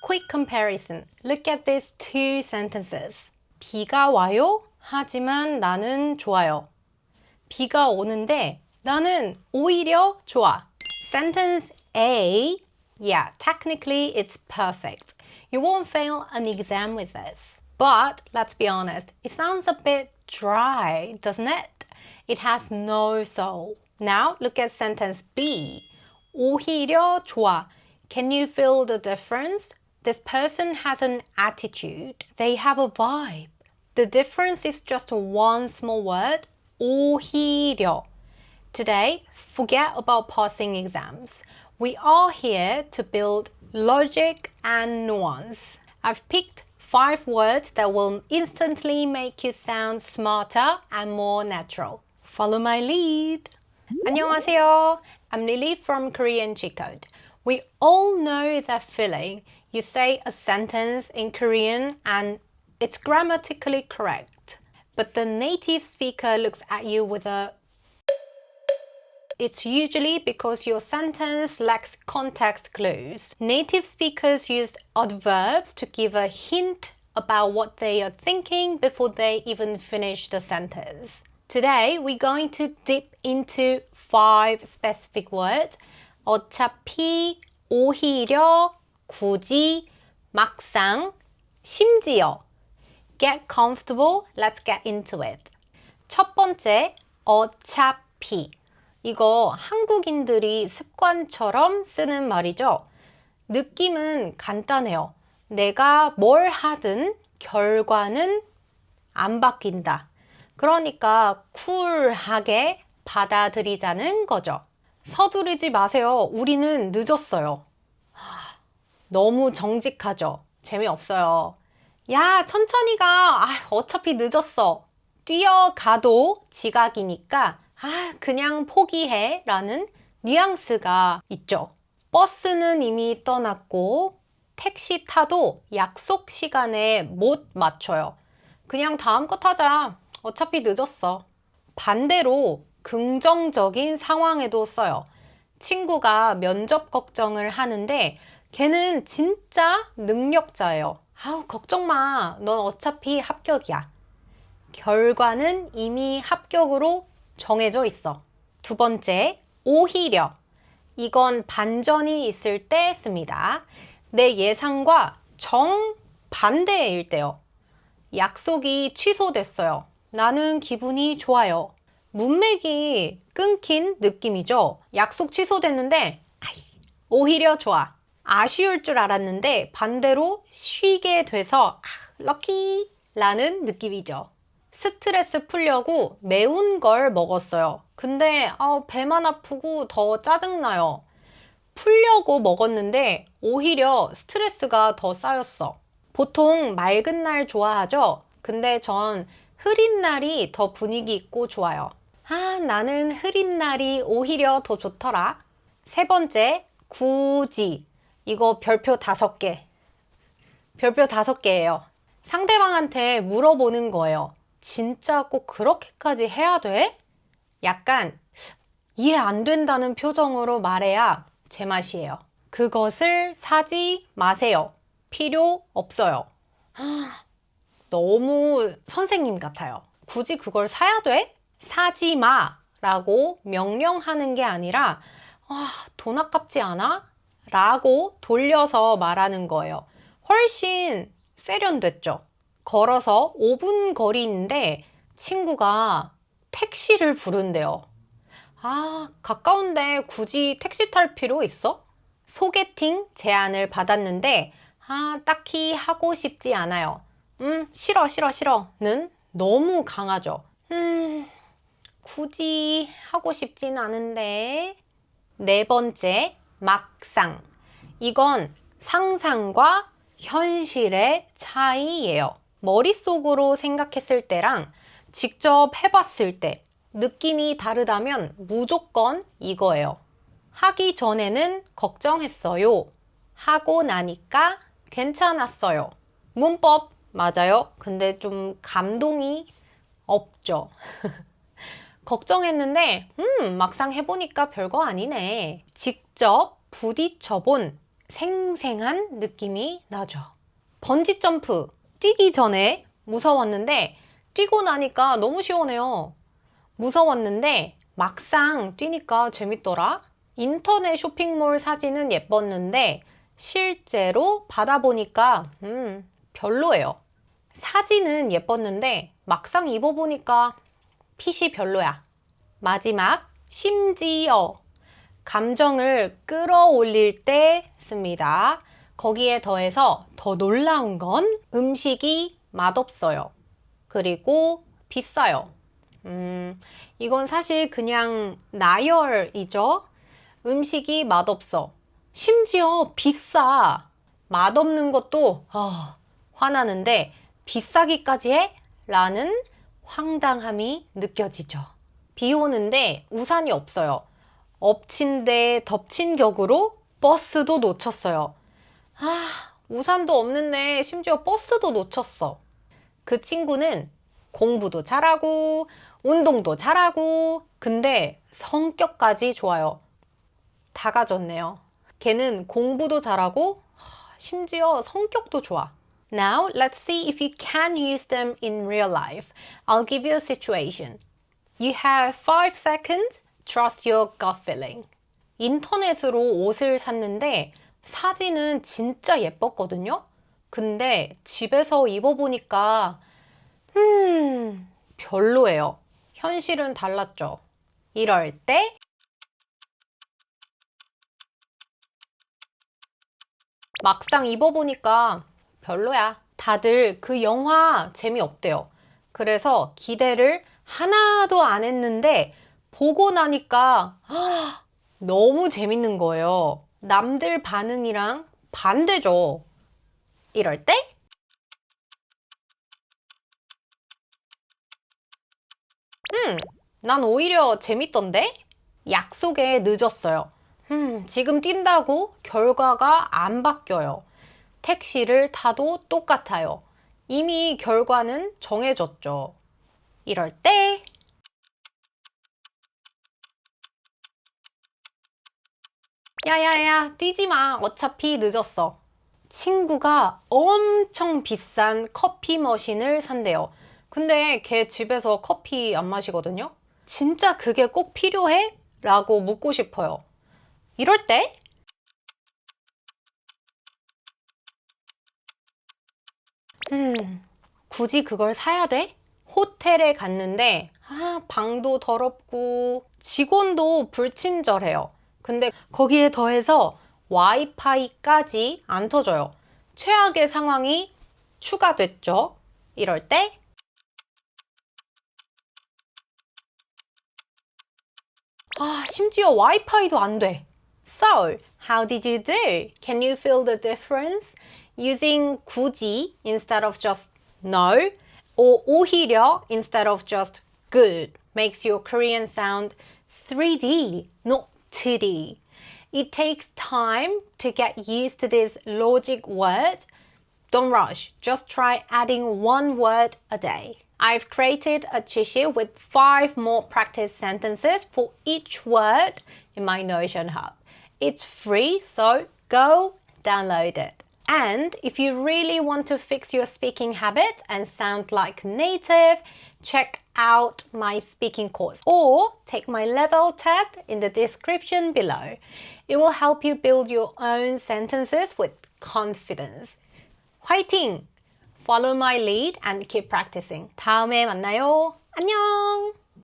quick comparison. Look at these two sentences. 비가 와요. 하지만 나는 좋아요. 비가 오는데 나는 오히려 좋아. Sentence A. Yeah, technically it's perfect. You won't fail an exam with this. But let's be honest, it sounds a bit dry, doesn't it? It has no soul. Now look at sentence B. 오히려 좋아. Can you feel the difference? This person has an attitude. They have a vibe. The difference is just one small word, 오히려. Today, forget about passing exams. We are here to build logic and nuance. I've picked 5 words that will instantly make you sound smarter and more natural. Follow my lead. 안녕하세요. I'm Lily from Korean Cheat Code. We all know that feeling. You say a sentence in Korean and it's grammatically correct. But the native speaker looks at you with a... It's usually because your sentence lacks context clues. Native speakers use adverbs to give a hint about what they are thinking before they even finish the sentence. Today, we're going to dip into 5 specific words. 어차피, 오히려, 굳이, 막상, 심지어. Get comfortable, let's get into it. 첫 번째, 어차피. 이거 한국인들이 습관처럼 쓰는 말이죠. 느낌은 간단해요. 내가 뭘 하든 결과는 안 바뀐다. 그러니까 쿨하게 받아들이자는 거죠. 서두르지 마세요. 우리는 늦었어요. 너무 정직하죠. 재미없어요. 야, 천천히 가. 어차피 늦었어. 뛰어가도 지각이니까 그냥 포기해 라는 뉘앙스가 있죠. 버스는 이미 떠났고 택시 타도 약속 시간에 못 맞춰요. 그냥 다음 거 타자. 어차피 늦었어. 반대로 긍정적인 상황에도 써요. 친구가 면접 걱정을 하는데 걔는 진짜 능력자예요. 걱정 마. 넌 어차피 합격이야. 결과는 이미 합격으로 정해져 있어. 두 번째, 오히려. 이건 반전이 있을 때 씁니다. 내 예상과 정반대일 때요. 약속이 취소됐어요. 나는 기분이 좋아요. 문맥이 끊긴 느낌이죠. 약속 취소됐는데 오히려 좋아. 아쉬울 줄 알았는데 반대로 쉬게 돼서 럭키라는 느낌이죠. 스트레스 풀려고 매운 걸 먹었어요. 근데 배만 아프고 더 짜증나요. 풀려고 먹었는데 오히려 스트레스가 더 쌓였어. 보통 맑은 날 좋아하죠? 근데 전 흐린 날이 더 분위기 있고 좋아요. 나는 흐린 날이 오히려 더 좋더라. 세 번째, 굳이. 이거 별표 5개. 별표 5개예요. 상대방한테 물어보는 거예요. 진짜 꼭 그렇게까지 해야 돼? 약간 이해 안 된다는 표정으로 말해야 제맛이에요. 그것을 사지 마세요. 필요 없어요. 너무 선생님 같아요. 굳이 그걸 사야 돼? 사지 마 라고 명령하는 게 아니라 돈 아깝지 않아? 라고 돌려서 말하는 거예요. 훨씬 세련됐죠. 걸어서 5분 거리인데 친구가 택시를 부른대요. 가까운데 굳이 택시 탈 필요 있어? 소개팅 제안을 받았는데 딱히 하고 싶지 않아요. 싫어는 너무 강하죠. 굳이 하고 싶진 않은데. 네 번째, 막상. 이건 상상과 현실의 차이예요. 머릿속으로 생각했을 때랑 직접 해봤을 때 느낌이 다르다면 무조건 이거예요. 하기 전에는 걱정했어요. 하고 나니까 괜찮았어요. 문법 맞아요. 근데 좀 감동이 없죠. 걱정했는데 막상 해보니까 별거 아니네. 직접 부딪혀본 생생한 느낌이 나죠. 번지 점프 뛰기 전에 무서웠는데 뛰고 나니까 너무 시원해요. 무서웠는데 막상 뛰니까 재밌더라. 인터넷 쇼핑몰 사진은 예뻤는데 실제로 받아보니까 별로예요. 사진은 예뻤는데 막상 입어보니까 핏이 별로야. 마지막 심지어 감정을 끌어올릴 때 씁니다. 거기에 더해서 더 놀라운 건 음식이 맛없어요. 그리고 비싸요. 이건 사실 그냥 나열이죠. 음식이 맛없어. 심지어 비싸. 맛없는 것도 화나는데 비싸기까지 해? 라는 황당함이 느껴지죠. 비 오는데 우산이 없어요. 엎친 데 덮친 격으로 버스도 놓쳤어요. 우산도 없는데 심지어 버스도 놓쳤어. 그 친구는 공부도 잘하고 운동도 잘하고 근데 성격까지 좋아요. 다 가졌네요. 걔는 공부도 잘하고 심지어 성격도 좋아. Now let's see if you can use them in real life. I'll give you a situation. You have 5 seconds. Trust your gut feeling. 인터넷으로 옷을 샀는데 사진은 진짜 예뻤거든요. 근데 집에서 입어보니까 별로예요. 현실은 달랐죠. 이럴 때 막상 입어보니까 별로야. 다들 그 영화 재미없대요. 그래서 기대를 하나도 안 했는데 보고 나니까 너무 재밌는 거예요. 남들 반응이랑 반대죠. 이럴 때 난 오히려 재밌던데? 약속에 늦었어요. 지금 뛴다고 결과가 안 바뀌어요. 택시를 타도 똑같아요. 이미 결과는 정해졌죠. 이럴 때 야야야 뛰지 마. 어차피 늦었어. 친구가 엄청 비싼 커피 머신을 산대요. 근데 걔 집에서 커피 안 마시거든요. 진짜 그게 꼭 필요해? 라고 묻고 싶어요. 이럴 때 굳이 그걸 사야 돼? 호텔에 갔는데 방도 더럽고 직원도 불친절해요. 근데 거기에 더해서 와이파이까지 안 터져요. 최악의 상황이 추가됐죠. 이럴 때 심지어 와이파이도 안 돼. So, how did you do? Can you feel the difference? Using 굳이 instead of just no, or 오히려 instead of just good makes your Korean sound 3D, not 2D. It takes time to get used to this logic word. Don't rush, just try adding one word a day. I've created a cheat sheet with 5 more practice sentences for each word in my Notion Hub. It's free, so go download it. And if you really want to fix your speaking habits and sound like native, check out my speaking course or take my level test in the description below. It will help you build your own sentences with confidence. 화이팅! Follow my lead and keep practicing. 다음에 만나요. 안녕!